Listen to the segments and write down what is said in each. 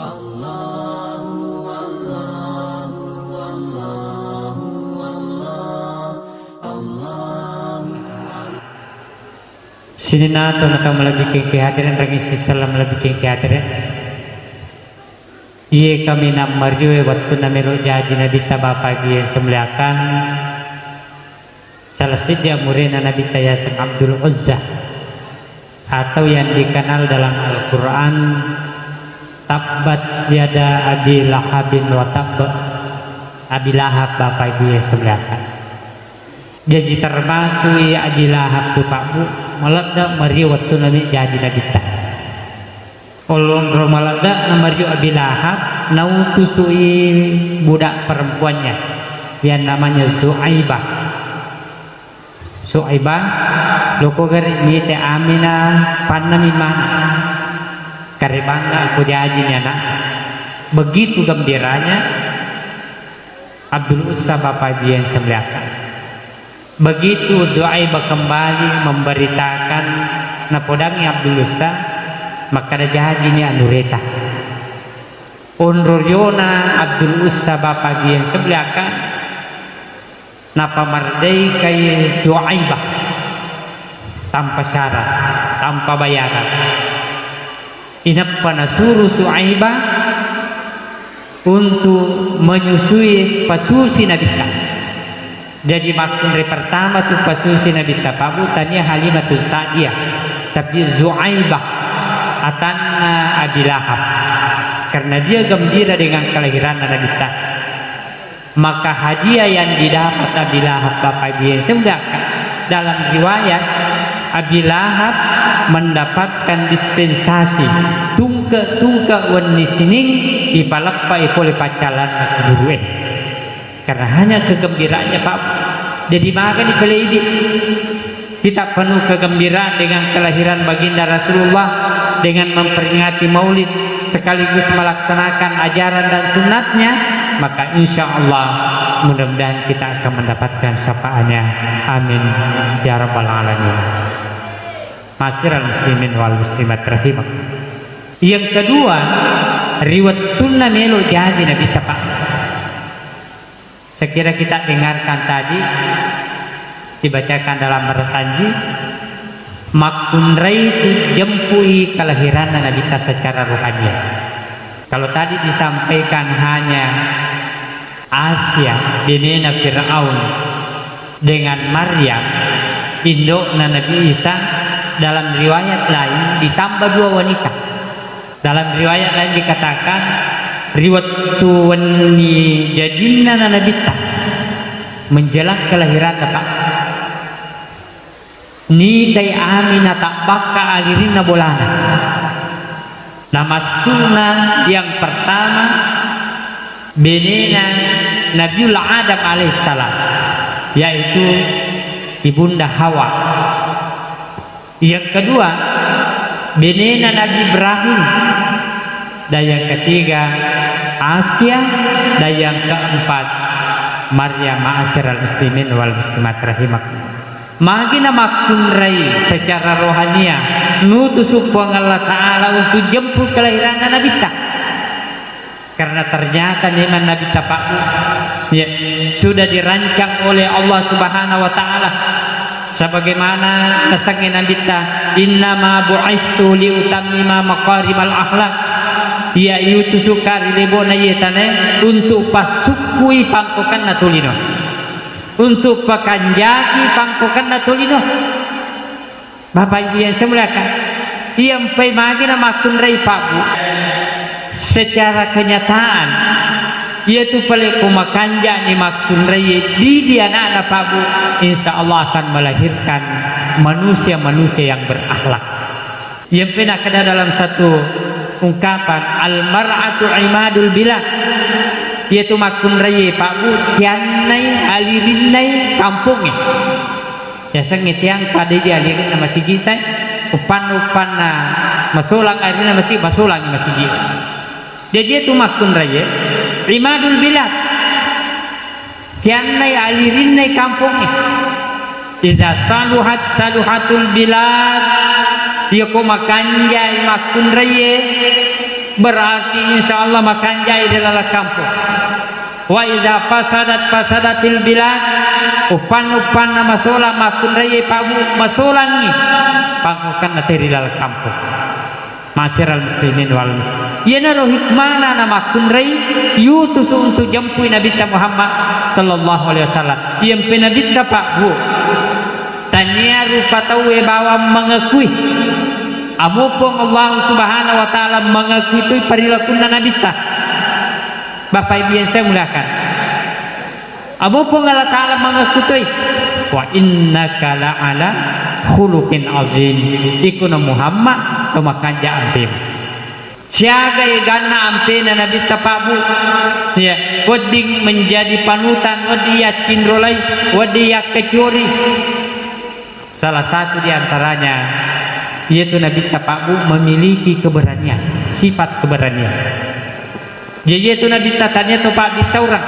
Sinina to natang malabik kehadiran rangisi salam malabik kehadiran. Iye kami nak mariwe waktu namero jaji Nabi Bapa dia semelakan salah sedia murina Nabi Yasin Abdul Uzza atau yang dikenal dalam Al-Quran Tabbat yada Abi Lahabin wa tabba. Abi Lahab Bapa dia semelakan. Jadi termasuk Abi Lahab tu Pak Bu malada mariwe waktu Nabi jaji Nabi Olon romalada namanya Abi Lahab nautusui budak perempuannya yang namanya Zu'aibah. Zu'aibah loko gari teh Aminah panamimah karibangga aku diajinya nak. Begitu gembiranya Abdul Uzza Bapak dia yang semelakan. Begitu Zu'aibah kembali memberitakan napodami Abdul Uzza maka ada jahajinya anureta unruryona Abdul Uzza Bapak dia yang sebelakan napa mardai kaya Zu'aibah tanpa syarat tanpa bayaran inapa nasuruh Zu'aibah untuk menyusui pasusi Nabi Ta. Jadi makun pertama tu pasusi Nabi Ta Pabu tanya Halimatus Sa'diyah tapi Zu'aibah atanna Abi Lahab karena dia gembira dengan kelahiran Nabi Ta. Maka hadiah yang didapat Abi Lahab Bapak dia sebutkan dalam riwayat Abi Lahab mendapatkan dispensasi tungka wani sining dipalakpai oleh pacalan kedua karena hanya kegembiraannya Pak. Jadi maka dipelai kita penuh kegembiraan dengan kelahiran baginda Rasulullah dengan memperingati maulid sekaligus melaksanakan ajaran dan sunnatnya, maka insya Allah mudah-mudahan kita akan mendapatkan syafaatnya. Amin ya rabbal alamin. Ma'asyiral muslimin wal muslimat rahimakumullah. Yang kedua, riwayatun melo jaji Nabi Tapak. Sekira kita dengarkan tadi dibacakan dalam Rasanji Makunrai itu jempui kelahiran Nabi Ta secara rohani. Kalau tadi disampaikan hanya Asia binena Fir'aun dengan Maryam induk Nabi Isa, dalam riwayat lain ditambah dua wanita. Dalam riwayat lain dikatakan riwayat wani jadinna Nabi Ta menjelang kelahiran Bapak ni kai Aminah tak baka alirina bolana. Nama sunnah yang pertama benena Nabiullah Adam alaihissalam yaitu ibunda Hawa. Yang kedua benena Nabi Ibrahim, dan yang ketiga Asia, dan yang keempat Maryam. Ma'asyiral muslimin wal muslimat rahimakumullah. Magina makunrai secara rohania nutusuk Allah Ta'ala untuk jemput kelahiran Nabi Ta. Karena ternyata memang Nabi Ta ya, sudah dirancang oleh Allah Subhanahu wa Ta'ala sebagaimana nasangnya Nabi Ta, innama bu'istu liutammima maqarimal akhlaq, ya yutusuk karilebona yetane untuk pasukui pangkokan natulino, untuk pakanjaki pangkokan natulino. Bapak Ibu yang saya muliakan, yang pemagina makun rai Pak Bu secara kenyataan yaitu pale kumakanja ni makun rai di dia anak Pak Bu, insya Allah akan melahirkan manusia-manusia yang berakhlak. Yang pernah ada dalam satu ungkapan al-mar'atu imadul bilad, yaitu makun raya Pak Bu tianai alirinai kampungnya ya sengit yang pada dia alirin masih kita upan masulang airnya masulang masih kita. Jadi itu makun raya imadul bilad tianai alirinai kampungnya. Idza saluhatul bilad dia ko makanja makun raya berarti insya Allah makan jai di dalam kampung. Wa idza fasadatil bilad upan masola makun raya pabu masolangi pangukan nateri dalam kampung. Masyiral muslimin wal muslimin. Yana roh hikmana na makun raya yutus untuk jampui Nabi Muhammad sallallahu alaihi wasallam. Yang Nabi Pak Bu tanya rupa tahu bahwa mengakui amupun Allah subhanahu wa ta'ala mengakui itu perilaku Nabi ta. Bapak Ibu yang saya muliakan, amupun Allah ta'ala mengakui wa innaka la'ala khuluqin azim ikuna Muhammad tumakanja ampim siaga igana ampina Nabi tapabu ya wading menjadi panutan wadi yakin rolai wadi yak kecuri. Salah satu diantaranya yaitu Nabi tapabu memiliki keberanian, sifat keberanian. Yaitu Nabi tatanya topak di Taurat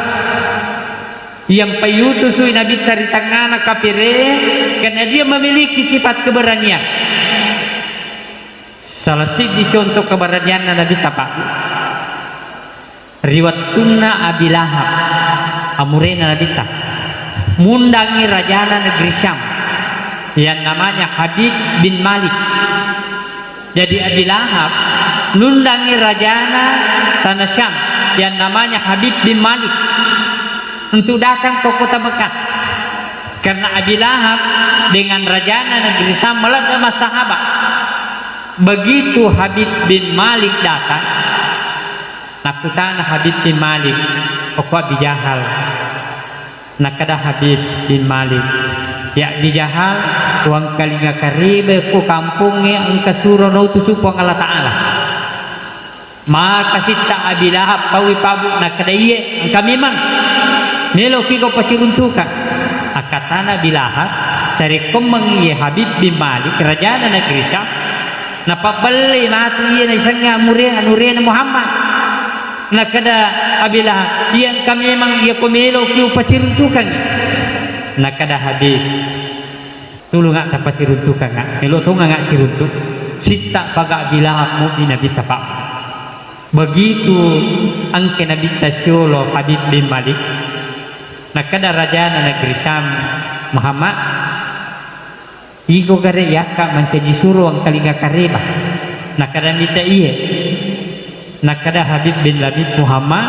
yang payutusui Nabi dari tangan kapire karena dia memiliki sifat keberanian. Salah satu contoh keberanian Nabi tapabu riwatuna Abi Lahab amurena Nabi ta mundangi rajana negeri Syam yang namanya Habib bin Malik. Jadi Abi Lahab nundangi rajana tanah Syam yang namanya Habib bin Malik untuk datang ke kota Mekah karena Abi Lahab dengan rajana negeri Syam meledama sahabat. Begitu Habib bin Malik datang nakutana Habib bin Malik pokok Abi Jahal nakada Habib bin Malik ya Abi Jahal uang kalinga karibe ku kampungnya engka suruh no tusupu Allah Ta'ala maka sita Abi Lahab pawi pabu nakada iye engka memang melo kiko pasiruntukan akatana Abi Lahab sari komeng iye Habib bin Malik kerajaan negeri Syam napabali mati iye na isang anurian Muhammad nakada Abi Lahab yang kami memang iye komelo kiko pasiruntukan nakada Habib tulung ngak dapat siruntukan ngak melo tu ngak siruntuk sita baga Abi Lahab mu'min Nabi tapak. Begitu angke Nabi tasyolo Habib bin Malik nakada raja negeri Syam Muhammad igo gare yaka mancaji suruh ang kalinga kareba nakada mita iye nakada Habib bin Labib Muhammad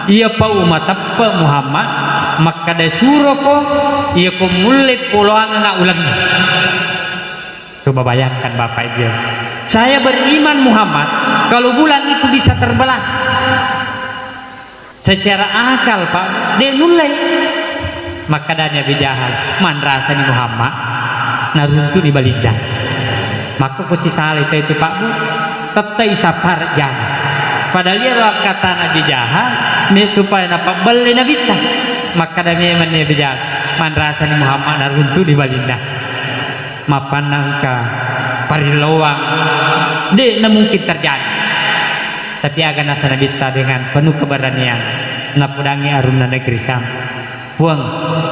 iya pa umatappa Muhammad makada suruh ko iya ko mulai puluhan nga ulangnya. Coba bayangkan Bapak Ibu, saya beriman Muhammad kalau bulan itu bisa terbelah secara akal Pak dia nulai maka danya bijahal man rasanya Muhammad naruntu di balinda maka kusi salih itu Pak Bu tetai sapar jangan padahal dia kata Nabi Jahal supaya napa beli Nabi ta maka danya Nabi Jahal man rasanya Muhammad naruntu di balinda mapanangka parilawang dia mungkin terjadi tapi agan nasa Nabi ta dengan penuh keberanian napudangi aruna negeri Syam buang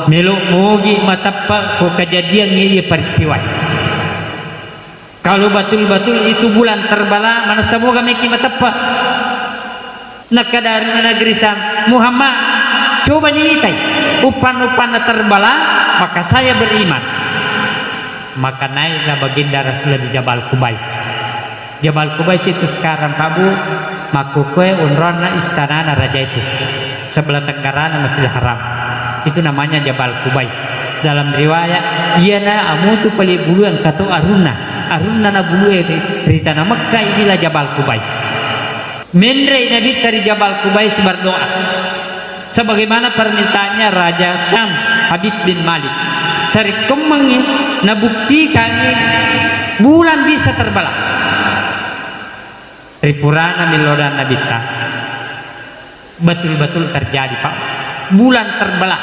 meluk mogi matapa ko kejadian ini peristiwa kalau betul-betul itu bulan terbala mana semoga meki matapa nakada aruna negeri Syam Muhammad coba nyitai upan-upan terbala maka saya beriman maka naiklah baginda Rasulullah di Jabal Qubais. Jabal Qubais itu sekarang Pak Bu makukwe unrona istana raja itu sebelah tenggara Masjidil Haram itu namanya Jabal Qubais. Dalam riwayat iya na amu tu pali buluan katu aruna na bulu di tanah Mekah inilah Jabal Qubais. Mendre Nabi dari Jabal Qubais berdoa sebagaimana permintaannya Raja Syam Habib bin Malik sari kemangi nabuktikan bulan bisa terbelah Tripurana milodan Nabi ta betul-betul terjadi Pak bulan terbelah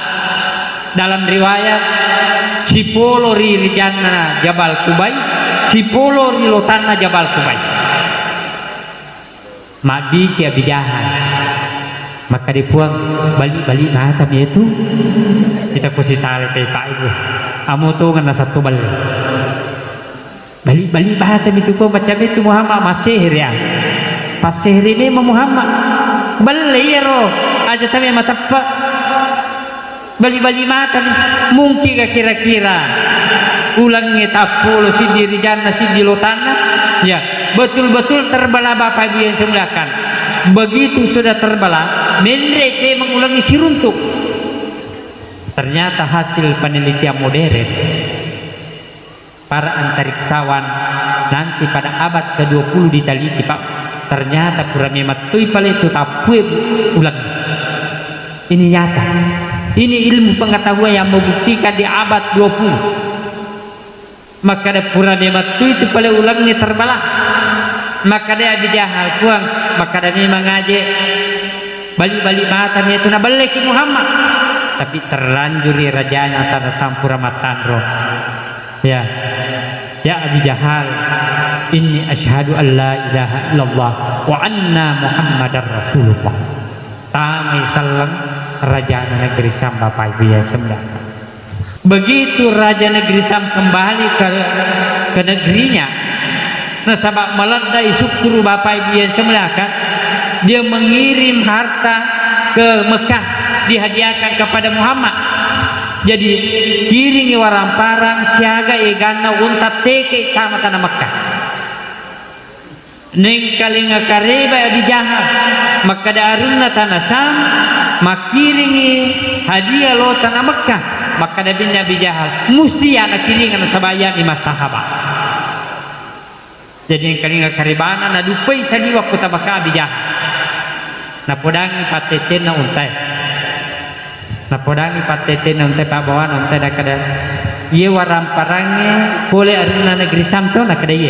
dalam riwayat Sipolo rijana Jabal Qubais Sipolo lotana Jabal Qubais Mabi kia bijahan maka dipuang balik-balik nah kami itu kita posisi sale Pak Ibu amu tu ngana satu balik-balik bahatam itu kok macam itu Muhammad masih ya pasihri ni Muhammad beli ro aja tapi matapa bali-bali mata mungkin kira-kira ulangnya tapul si diri jana si di lotana ya betul-betul terbala bapak ibu yang semulakan begitu sudah terbala mereka mengulangi si runtuh. Ternyata hasil penelitian modern para antariksawan nanti pada abad ke-20 diteliti Pak, ternyata pura mematui pala itu tapue ulang. Ini nyata, ini ilmu pengetahuan yang membuktikan di abad 20. Maka ada pura mematui itu pala ulangnya terbala. Maka dia Abi Jahal kuang, maka dia mengaji balik-balik mata itu na balik Muhammad. Tapi terlanjur rajanya tanah sampura matandro ya Abi Jahal inni asyhadu an la ilaha illallah wa anna muhammadar rasulullah tamai salam raja negeri Sam bapak ibu ya sembilan. Begitu raja negeri Sam kembali ke negerinya nasabak meledai syukur bapak ibu ya sembilan kan dia mengirim harta ke Mekah dihadiahkan kepada Muhammad. Jadi kiringi warang parang siaga egana unta teke kama tanah Mekah. Neng kalinga kareba Abi Jahal maka darunna tanah Sam makiringi hadiah lo tanah Mekah maka da bin Abi Jahal musti anak kiringan sabaya lima sahabat. Jadi kalinga karebana na dupai sadi waktu tabaka Abi Jahal. Na podangi patete na untai. Na podani patete nanti pak bawa nanti dah kada ye waram parangnya boleh aruna negeri Sam tu nak kada ye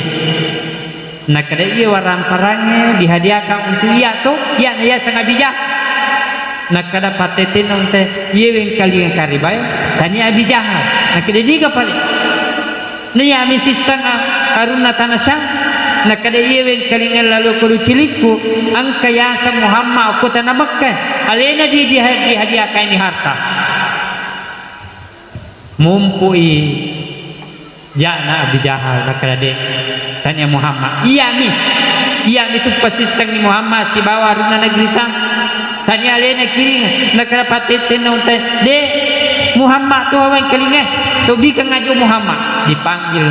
waram parangnya dihadiahkan untuk ia tu ia na ya sangat bijak nak kada patete nanti ye weng kali yang karibai tani Abi Jahal nak kada juga paling ni ya misi sangat aruna tanah Sam nak kada ye weng kali lalu kudu cilikku angka ya sa Muhammad aku tanah Mekah alena dihadiahkan ini harta mumpui jana Abi Jahal nakade tanya Muhammad iya itu pasisang ni Muhammad si bawa runa negeri Sam tanya alena kiri nakada patete naunte de Muhammad tu awang kelinga tu bika ngaju Muhammad dipanggil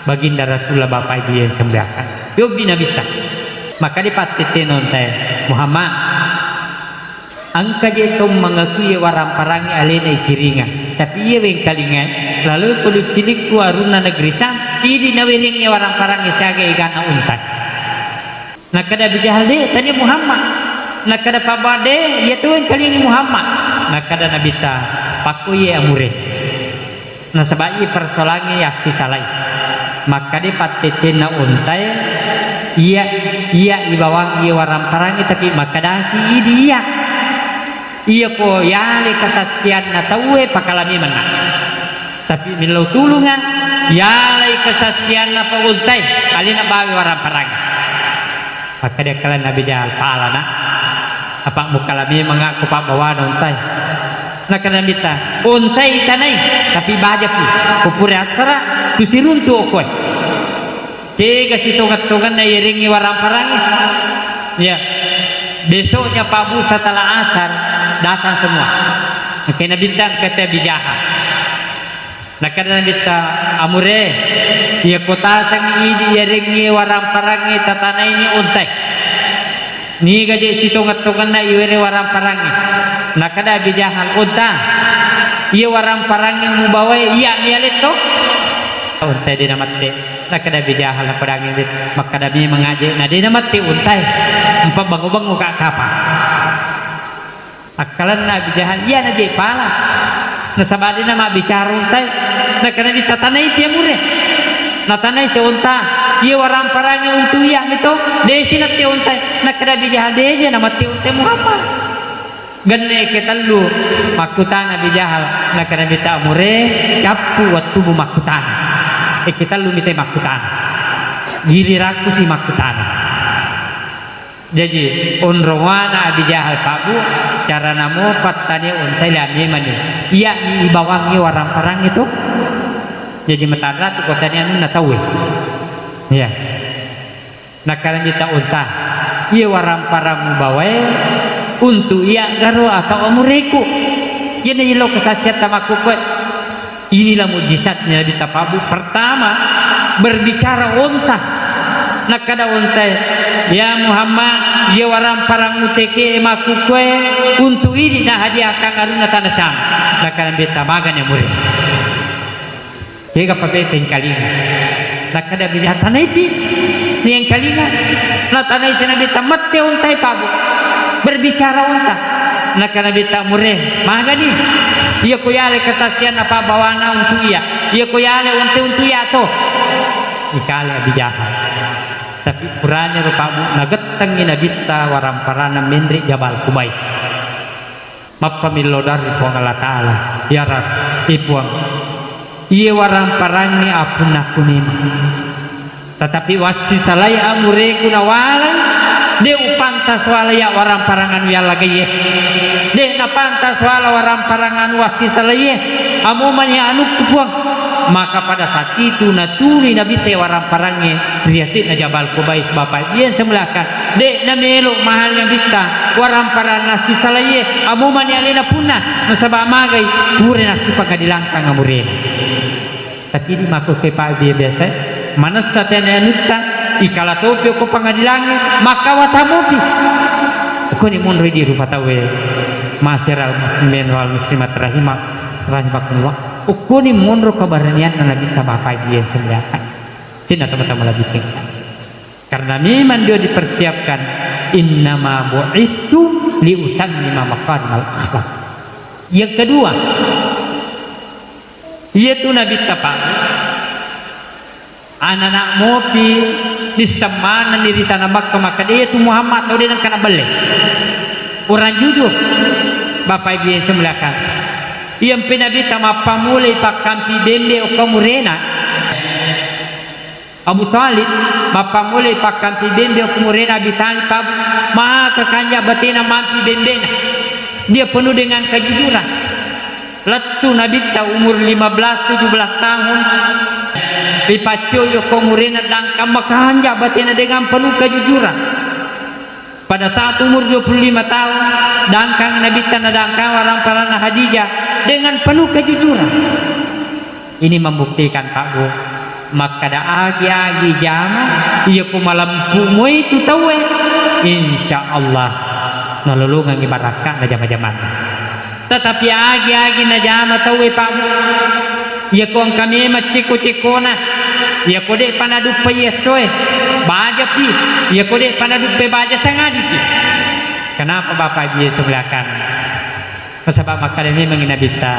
baginda Rasulullah bapak ibu yang sembilan yo binabita maka dipatete naunte Muhammad angka je tu mengakui warang parangi alena kiringa tapi ia weng kalinga lalu kudu cilik ku aruna negeri Sam idi nawiringnya warang parangi saga igana unta nakada Abi Jahal de tanya Muhammad nakada pabade ia tu weng kalingi Muhammad nakada nabita paku ye amure nasabai persolangi ya sisalai maka de patete na untai ia ibawang ia warang parangi tapi makadaki idi iya ko yale kesaksian na tawe pakalami menang tapi milau tulungan yale kesaksian na pauntai alina bawi warang parang maka dia kala Nabi Jahal pala na apa mukalami mengaku pak bawa untai na kana bita untai tanai tapi baja pu kupure asra tu siruntu koy tega situngat-tungan na iringi warang parang ya besoknya Pak Bu setelah asar datang semua kena bintang kata Abi Jahal nak kena bintang amure ya kota sang idi ya ringi warang parangi tatana ini untai ni gaje situngat-tungan na iwere warang parangi nak kena Abi Jahal unta iya warang parangi mubawa iya mialit to untai di namatte nak kena Abi Jahal na parangi maka dami mengaji na di namatte untai empat bangun muka kapal akalan Abi Jahal iya na je pala nasabadi nama bicara untai na kana ditatanai dia mure na tanai se unta iya warang parangi untuk iya itu desi na te untai na kana Abi Jahal deje nama te untai Muhammad genne ketalu makutan Abi Jahal na kana bita mure capu waktu makutan kita lu mite makutan giliraku si makutan jadi onrowana Abi Jahal pabu cara namo patani untai lami mani iya ni ibawangi warang parang itu jadi metadra tu kotanya nu na tahu ya nak kalian kita unta ia warang paramu bawae untuk ia garo atau amureku ia nilo kesasiat tamaku kue. Inilah mujizatnya Nabi Tapabu. Pertama berbicara onta nak kada onta ya Muhammad ia warang paramu teke emaku kue untuk ini dah hadiah kang aruna tanasam nak Nabi Tamagan yang murid jika pakai kalinga nak kada bilihat tanaipi ni yang kalinga nak tanai Nabi Tamat te ontai pabu berbicara onta nak Nabi Tamure magani ia kuyale kesasian apa bawana untuk ia kuyale untuk ia to ikale abijaha tapi purane rupamu nageteng Nabi ta waramparana mindri Jabal Kubais mapamilo dari Allah Ta'ala ya Rab ipuang ia waramparani apuna kunim tetapi wasi salaya amureku nawala de upantas walaya warang parangan wial lagi ye de na pantas wala warang parangan wasi salaya amuman ya anu kupuang maka pada saat itu natuli Nabi te warang parangnya riasit na Jabal Kubais bapak dia semelakan de na melo mahal yang bita warang parang nasi salaya amuman ya lena punah nasaba magai pure nasi pakadilangkang amure tapi di maku ke pak dia biasa manasa tena nutta ikala topio ko pangadilangan maka watamupi ko ni mon redi rupa tawe masyarakat muslimin wal muslimat rahimakumullah ko ni mon ro kabaranian na Nabi Bapak dia sembilan sina teman-teman lagi tinggal karena memang dia dipersiapkan innama bu'istu liutammima maqarimal akhlaq. Yang kedua yaitu Nabi Tapak anak-anak mopi di semana di tanah Makkah maka dia itu Muhammad atau dia kena beli orang jujur bapak ibu yang semelakan yang Nabi tama pamulai pakampi bembe okamurena Abu Talib bapak mulai pakampi bembe okamurena Abi Talib maka kanja batina mampi bembena dia penuh dengan kejujuran letu Nabi ta umur 15-17 tahun dipacu yo komurena dangka makanja batina dengan penuh kejujuran pada saat umur 25 tahun dangkang Nabi tanah dangkang warang parana Hadijah dengan penuh kejujuran ini membuktikan Pak Bu maka da agi-agi jama iya ku malam pumu itu tahu insyaallah nalulungan ibaratkan na jama-jaman tetapi agi-agi na jama tahu Pak Bu ya kong kami maciko-cikona ya kode panadup yesoe baja pi ya kode panadup baja sangadi pi kenapa bapak dia sebelahkan sebab maka ini menginabita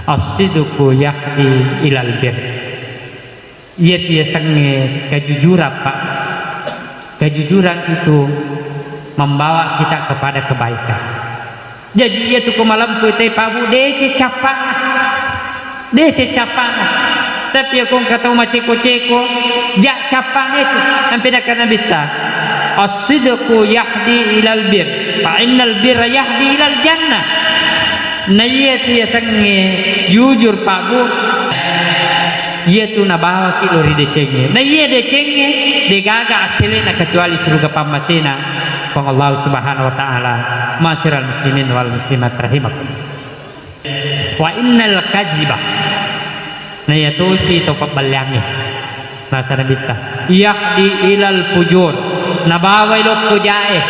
as-sidqu yahdi ilal bir ia dia sange kejujuran Pak kejujuran itu membawa kita kepada kebaikan jadi ia tu kemalam putih Pak Bu dece capak dece capana tapi aku kata maciko-ciko jak capang itu sampai nak kena bita as-sidqu yahdi ilal bir fa innal birra yahdi ilal jannah nayat ya sange jujur Pak Bu ia tu na bawa kilori decenge na ia decenge degaga asilina kecuali surga pamasina pang Allah Subhanahu wa taala masyiral muslimin wal muslimat rahimakumullah wa innal kadziba na yaitu si topak balyangnya nasa nabita yahdi ilal pujur nabawa ilok kujae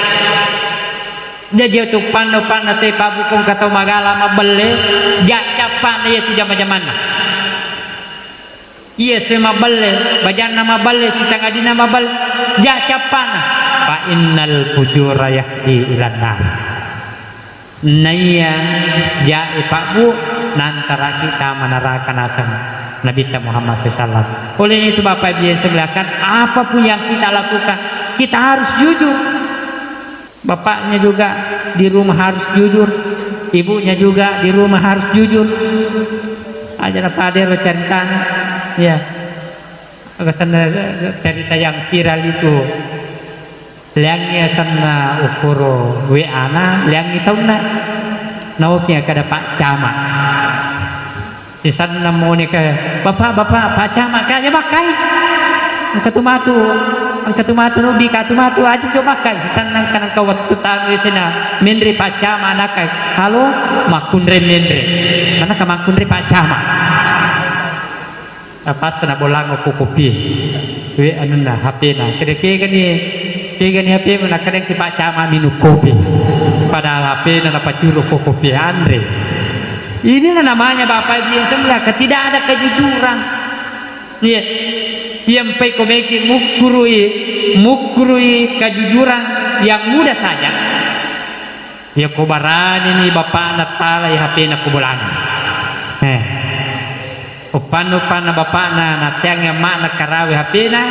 jadi tu pano-pan te pabukong kataw magala mabelle jacapan na yaitu jama-jaman iya si mabelle bajan na mabelle si sangadi na mabelle jacapan fa innal pujura yahdi ilan nar naya jae Pak Bu nantara kita menerakan asam Nabi Muhammad SAW. Oleh itu Bapak Ibu sebelahkan apapun yang kita lakukan kita harus jujur. Bapaknya juga di rumah harus jujur, ibunya juga di rumah harus jujur. Ajar pader cerita ya cerita yang viral itu liangnya sana ukuro WA-na liang itu nauknya kada Pak Camat si sana mau nih ke bapak Pak Camat kayaknya pakai ketumatu ang katumatu nubi katumatu aja coba kai sanang kanang kawat tutamu sina mendre pacama anakai halo makundre mendre mana ka makundre pacama apa sana bolang ko kopi we anuna HP na kede gani HP mana kadang ki pacama minum kopi padahal HP na napacuro ko kopi andre. Inilah namanya Bapak Ibu yang sebelah, tidak ada kejujuran. Ya, yang baik komeki mukurui kejujuran yang mudah saja. Ya kobaran ini Bapak anak tala ya HP nak kubulan. Upan Bapak na tiang yang mak nak karawi HP na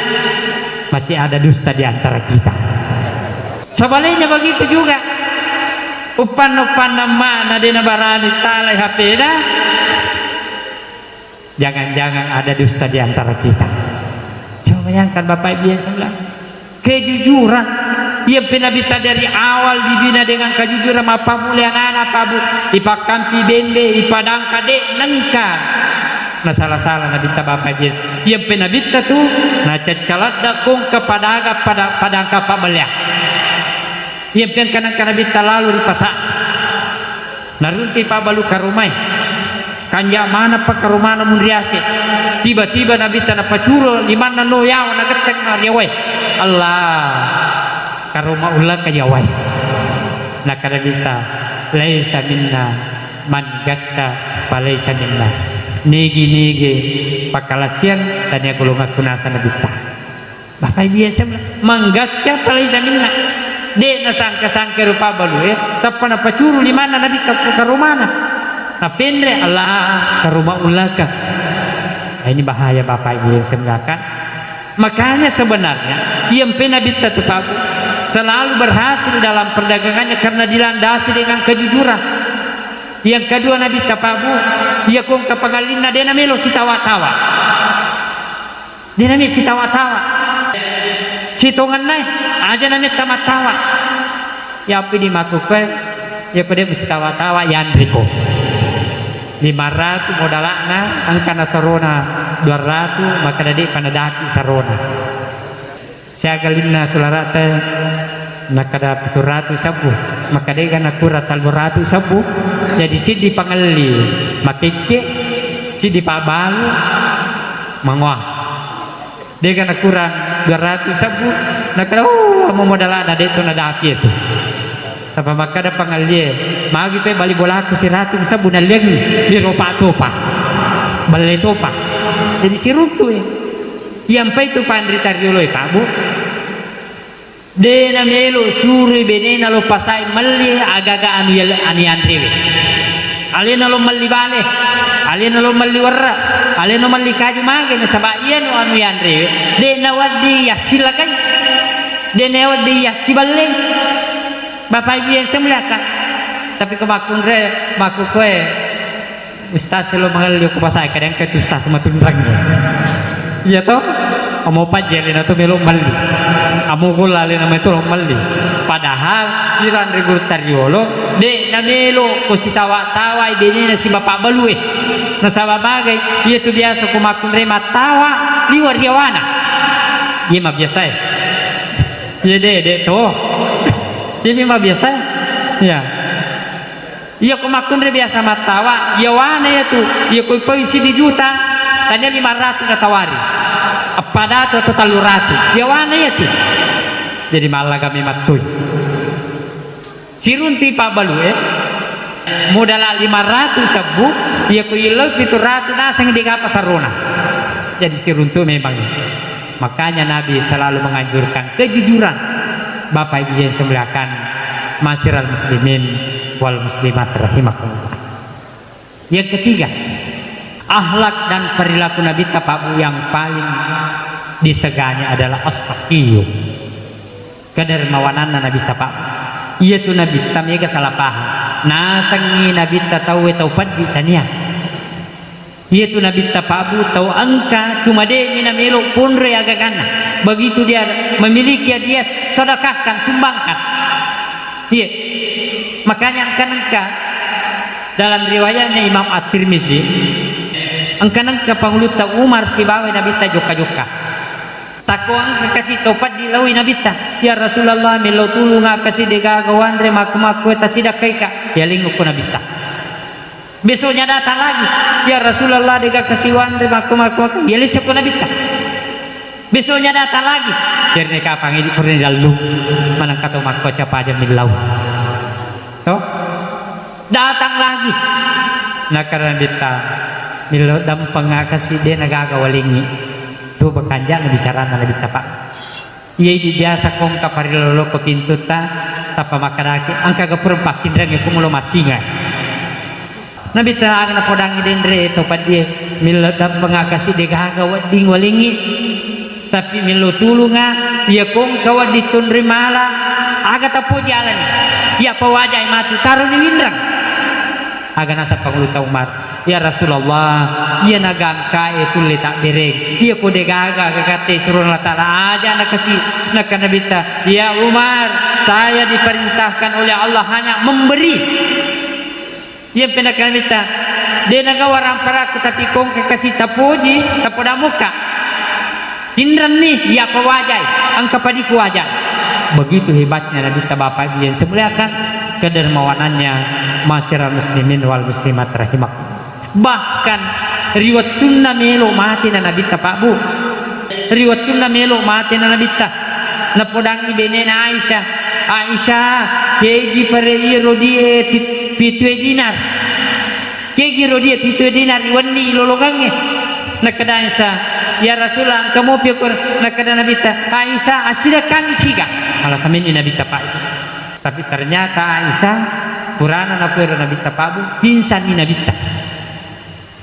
masih ada dusta di antara kita. Sebaliknya begitu juga. Upan nama na dina barani talai HP dah. Jangan-jangan ada dusta di antara kita. Coba bayangkan Bapak Ibu yang sebelah. Kejujuran. Ia penabita dari awal dibina dengan kejujuran apa mulia anak pabu ipakampi bende ipadang kade nengka. Nah salah-salah nabita Bapak Ibu. Ia penabita tu na cacalat dakung kepada padang kapal belia. Yang pian kanan bita lalu di pasar narunti pa balu karumai kanja mana pa karumana mundriase tiba-tiba nabita na pacuro limana no yaw na getek na yawai Allah karuma ulah ka yawai na kadabita laisa minna man gassa palaisa minna nigi pakalasian dan ya golongan kunasa nabita Bapak biasa manggasya palaisa minna de na sangka rupa balu tapana pacuru limana nabi ke rumana napendre Allah ke rumah ulaka. Ini bahaya Bapak Ibu yang semulakan. Makanya sebenarnya yang penabita tupabu selalu berhasil dalam perdagangannya karena dilandasi dengan kejujuran. Yang kedua Nabi tapabu ia kong kapangalina dia namelo si tawa-tawa sitongan naik aja namanya tamat-tawa ya api dimakukwe ya pada mesti tawa-tawa yandriko 500 modalakna angkana sarona 200 maka dadi panadaki sarona siagalina sularate nakada 700 sabu maka dia kan akurat 200 sabu jadi sidi pangali makike sidi pabalu mangwah dia kan akurat 200 sabu nakada mau modal ada itu nada api itu apa maka ada pangalie magi pe bali bola aku 100 sabu na leng di ropa topa bali topa jadi sirutu yang pe itu pandri tariolo Pak Bu de na melo suri benena lo pasai malli agaga anian rewe alena lo malli bale alena lo malli warra alena malli kaju mage na sabaian o anu yan rewe de na wadi yasilakan de na wadi yasiballe Bapak Ibu yang semulakan tapi kemakun re maku koe ustaz lo mangal yo ko pasai kadang ke ustaz matunrang iya toh amo pajer na to melo malli amo gula le na metro malli padahal iran rigur tariolo de na melo ko si tawa-tawa ibene na si bapak balue na sababagai iya tu biasa kumakun re matawa liwar yawana iya mah biasa iya de to ini mah biasa ya iya kumakun re biasa matawa yawana ya tu iya ko isi di juta tanya 500 na tawari pada atau total ratu yawana ya tu jadi malah kami matuy sirunti Pak Balu modal 500 sabu ya ku ilau 700 nasang di pasarona jadi siruntu memang makanya Nabi selalu menganjurkan kejujuran Bapak Ibu yang semulakan masyiral muslimin wal muslimat rahimakumullah. Yang ketiga akhlak dan perilaku Nabi tapabu yang paling disegani adalah as-saqiyu kedermawanan Nabi tapabu iya tu Nabi tamega salah paham nasangi Nabi tahu taupat di tania iya tu Nabi tapabu tahu angka cuma dia mina melok punre agakana begitu dia memiliki dia sedekahkan sumbangkan iya makanya angka dalam riwayatnya Imam At-Tirmizi angka panguluta Umar sibawa Nabi ta joka-joka takuang kasih topat di lawi nabita ya Rasulullah melo tulung kasih degagawan re maku ta sidakkai ka ya lingu ko nabita. Besoknya datang lagi ya Rasulullah dega kasih wan re maku ya lisap ko nabita. Besoknya datang lagi jadi kapang ini purni lalu manang kata maku capa aja milau to datang lagi nakara nabita milo dampang kasih dia nagagawalingi tu bekanjak na bicara na nabita pak iya di biasa kong kaparilolo ko pintu ta tapa makaraki ang kagapurumpak kindrang yung kumulo masinga nabita ang napodangi dendre ito pa dia milodam mengakasi de gagawa ding walingi tapi milo tulunga iya kong kawad ditundri mala aga tapo jalan iya pawajay matu karun windrang aga nasa panguluta Umar ya Rasulullah iya nagangka itu letak bereng iya kode gaga kekate suruh latala aja nak nabita ya Umar saya diperintahkan oleh Allah hanya memberi yang pindah nabita dia nagawarang paraku tapi kong kekasih tapuji tapoda muka hindran nih ya pewajai angka padiku wajah begitu hebatnya nabita bapak dia semuliakan kedermawanannya masyarakat muslimin wal muslimat rahimakum. Bahkan riwayatuna melo mati na nabita Pak Bu riwayatuna melo mati na nabita napodangi bene na Aisyah keji pare rodie pitue dinar keji rodie pitue dinar wani lolongange nakadaisa ya Rasulullah kamu pikir nakada nabita Aisyah asida kami siga malah kami ni nabita Pak tapi ternyata Aisyah Qur'ana na pero nabita Pak Bu pinsan ni nabita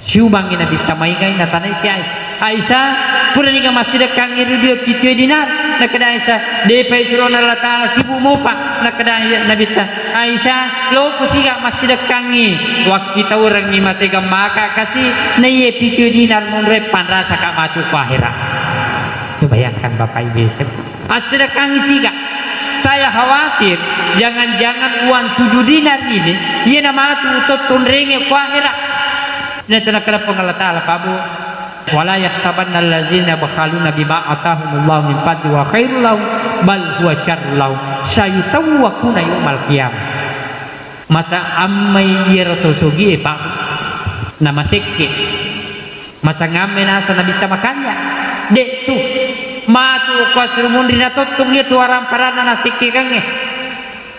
siubang ina bita maingai na tanay si Aisyah pura ni masih dekang iri dia pitue dinar na kada Aisyah de pai suruh na lata sibu mopa na kada nabita Aisyah lo kusiga masih dekang ni waktu tahu orang ni mate maka kasih na ye pitue dinar monre panrasa ka matu ku akhirat. Itu bayangkan Bapak Ibu masih dekang siga saya khawatir jangan-jangan uang 7 dinar ini ia nama tu tutun renge ku akhirat. Ini telah kenapa Allah Ta'ala Pak Bu wala yahsabanna allazina bakhaluna bima atahumullahu min fadli wa khairul lahum bal huwa syarrul lahum sayutawwaquna yaumal qiyamah masa ammai yerotosugi Pak Bu nama sekke masa ngamen asa nabita makanya dek tu matu kuasrumun dina totung dia tu orang parana nasekke kange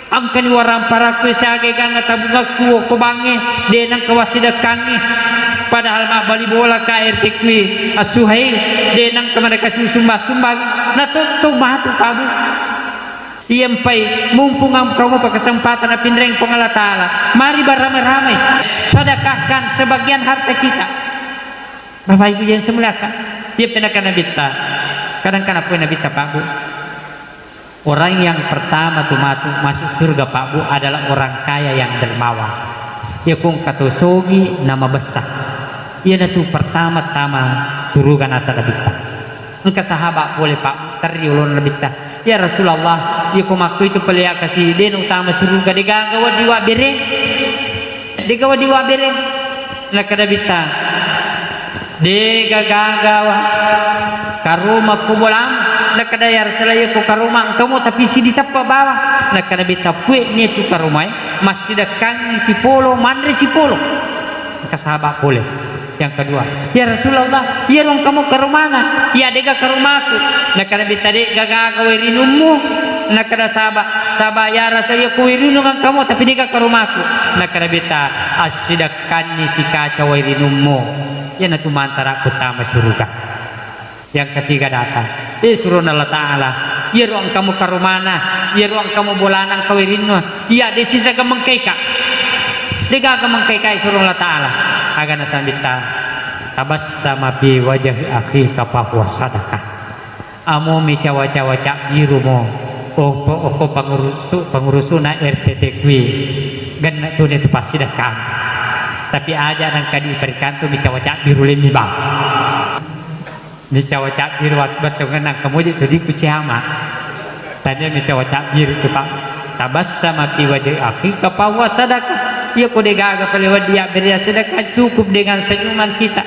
angkani warang paraku sage ganga tabunga ku ko bange de nang kawasida kangi padahal mak bali bola ka RT kui asuhail de nang kemana kasih sumbang na tutu matu kabu iyempai mumpung kamu pakai kesempatan apindreng pengala taala mari beramai-ramai sedekahkan sebagian harta kita Bapak Ibu yang semuliakan dia penakan nabita kadang-kadang pun nabita Pak Bu orang yang pertama tuh masuk surga Pak Bu adalah orang kaya yang dermawan. Ya kung katusogi nama besar. Ia tu pertama-tama surga nasa nabita. Engkau sahabat boleh Pak teriulun nabita. Ya Rasulullah, ya kung aku itu peliak kasih den utama surga digagawa diwa bere. Digawa diwa bere. Nakadabita. Digagawa karuma kubulam nakadayar selaya ko karuma kamu tapi si ditapa bawah nakadabita kue ni tu karumai masih dekan si polo mandre si polo kasahabat boleh. Yang kedua ya Rasulullah ya rong kamu ke rumana ya dega ke rumahku nakadabita de gagawa rinummu nakada sahabat ya Rasulullah ku irinu kan kamu tapi dega ke rumahku nakadabita asidakan ni si kacau rinummu ya natu mantara utama surga. Yang ketiga datang suruh Allah Ta'ala ya ruang kamu karumana ya ruang kamu bolanang kawirinwa ya desisa kemengkeka dega kemengkeka suruh Allah Ta'ala agana sambita tabassama bi wajhi akhi kapahu sadaqah amo mika waca-waca biru mo opo pangurusuna RTT kui gan tu ne tu pasti dakam tapi aja nang kadi perikan tu mika waca biru lemi bang ni cawacak biru batungan nang kamu jadi kuciama tadi mi cawacak biru tu Pak tabassama fi wajhi akhi kapawa sadaqah ia kode gaga pelewat dia beri sedekah cukup dengan senyuman kita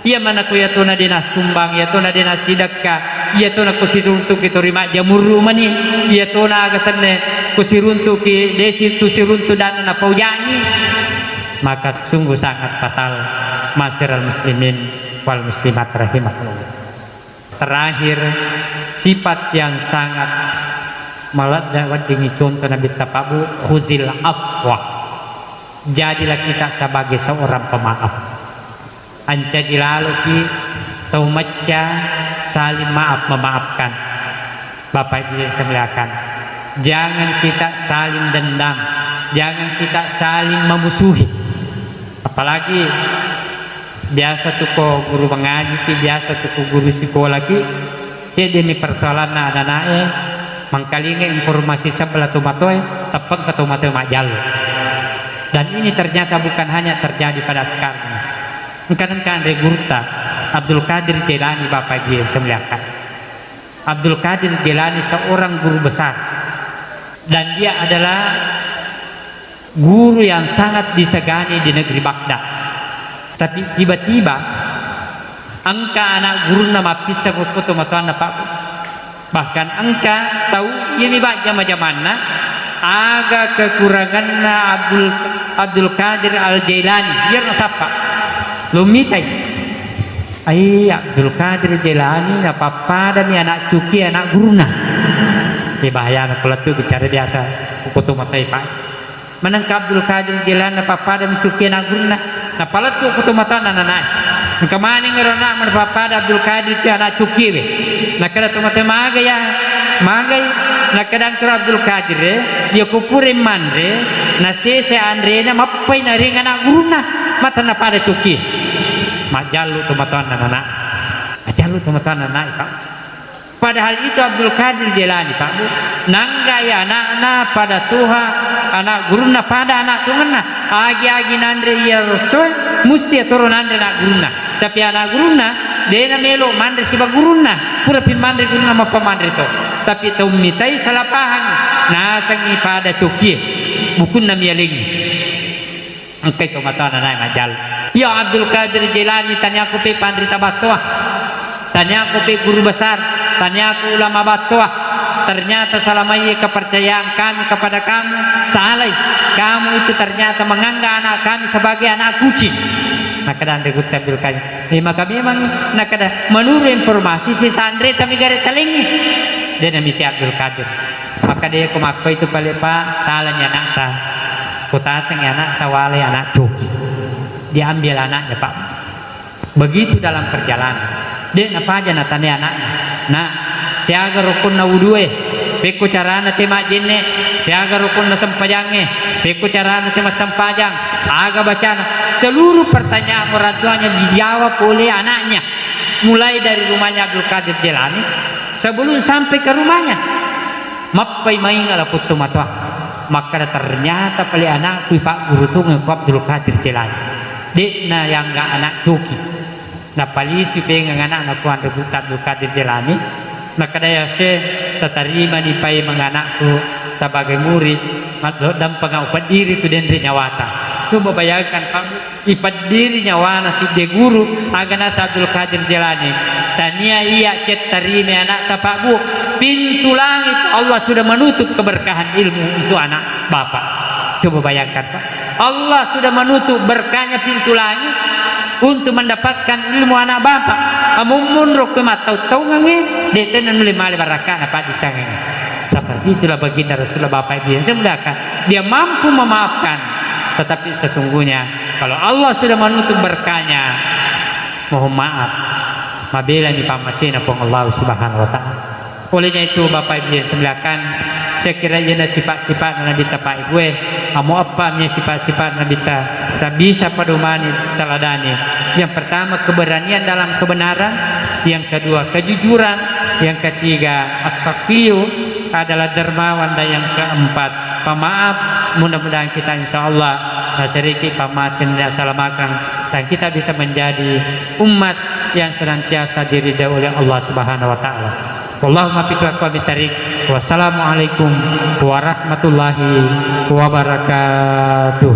ia mana ku ya tuna dina sumbang ya tuna dina sedekah ia to na kusiruntu ki torima jamuru mani ia to na agasanne kusiruntu ki desi tu siruntu dan na paujani, maka sungguh sangat fatal. Masyiral muslimin wal muslimat rahimakumullah. Terakhir, sifat yang sangat meledak dengan contoh Nabi tapabu khuzil afwa. Jadilah kita sebagai seorang pemaaf. Anca jilaluki taumatca saling maaf memaafkan. Bapak Ibu yang saya muliakan, jangan kita saling dendam, jangan kita saling memusuhi. Apalagi biasa tuh kok guru mengaji, biasa tuh kok guru sekolah ki, jadi ini persoalan anak-anaknya mengkalinga informasi sebelah tomatoy tepat ke tomatoy majal. Dan ini ternyata bukan hanya terjadi pada sekarang. Kadang-kadang Regurta Abdul Qadir Jailani, Bapak Ibu saya muliakan, Abdul Qadir Jailani seorang guru besar, dan dia adalah guru yang sangat disegani di negeri Baghdad. Tapi tiba-tiba angka anak guru nama pisah foto matuan Pak. Bahkan angka tahu ini baca macam mana agak kekurangan Abdul Qadir Al Jailani dia siapa lumitai ai Abdul Qadir Jailani apa pada ni anak cuki anak guruna di bahaya anak pelatu bicara biasa foto matai Pak menangkap Abdul Qadir Jailani apa pada mencuki anak guruna nah pelatu foto mata anak-anak kemana ngerona merpapada Abdul Qadir itu anak cuki we nah kada tomate magai nah kadang tur Abdul Qadir dia kupure manre na sese andre na mapai na ring anak guruna mata na pada cuki majalu tomatan anak majalu tomatan anak Pak. Padahal itu Abdul Qadir Jailani Pak Bu nanggai anak-anak pada Tuhan anak guruna pada anak tungana agi-agi nandre ya rasul mesti turun nandre anak guruna tapi anak guruna dena melo mandre siba guruna pura pin mandre guruna mapa mandre to tapi tau mitai salah paham nasangi pada cuki bukun na mialing angkai to mata anak majal ya Abdul Qadir Jailani tanya aku pe pandri tabatwa tanya aku pe guru besar tanya aku ulama batwa ternyata selama ini kepercayaan kami kepada kamu salah kamu itu ternyata menganggap anak kami sebagai anak kucing nah kadang ribut Abdul Qadir maka memang nah kadang menurut informasi si sandre kami garet telingi dia namanya si Abdul Qadir maka dia kumakko itu balik Pak talanya anak ta kutaseng anak tawale anak cuki diambil anaknya Pak begitu dalam perjalanan dia napa aja natane anaknya nah siaga rukun na wudue peku carana tema jinne siaga rukun na sampajange peku carana tema sampajang aga bacana seluruh pertanyaan orang tuanya dijawab oleh anaknya mulai dari rumahnya Abdul Qadir Jailani sebelum sampai ke rumahnya mapai maingala putu matwa maka ternyata pali anakku Pak guru tu ngengkop Abdul Qadir Jailani dekna yang enggak anak cuki nah palisi pengen anak kuan rebut Abdul Qadir Jailani maka daya se terima ni pai menganakku sebagai murid dan pengaupat diri tu dan nyawata coba bayangkan kamu ipat diri nyawana si de guru agana Abdul Qadir Jailani tania iya cet terima anak tapabu pintu langit Allah sudah menutup keberkahan ilmu untuk anak bapak coba bayangkan Pak Allah sudah menutup berkahnya pintu langit untuk mendapatkan ilmu anak bapak amun rok matau tau ngange deten lima barakah apa disange seperti itulah baginda Rasulullah Bapak Ibu yang semuliakan dia mampu memaafkan tetapi sesungguhnya kalau Allah sudah menutup berkahnya mohon maaf mabila ni pamasina pun Allah Subhanahu wa taala olehnya itu Bapak Ibu yang semuliakan saya kira ia sifat-sifat Nabi tapai gue amo apa nya sifat-sifat Nabi tak bisa padumani teladani yang pertama keberanian dalam kebenaran yang kedua kejujuran yang ketiga as-saqiyu adalah dermawan dan yang keempat pemaaf mudah-mudahan kita insyaallah nasyariki pamasin dan salamakan dan kita bisa menjadi umat yang senantiasa diridhai oleh Allah Subhanahu wa taala. Wallahumma bittarik. Wassalamualaikum warahmatullahi wabarakatuh.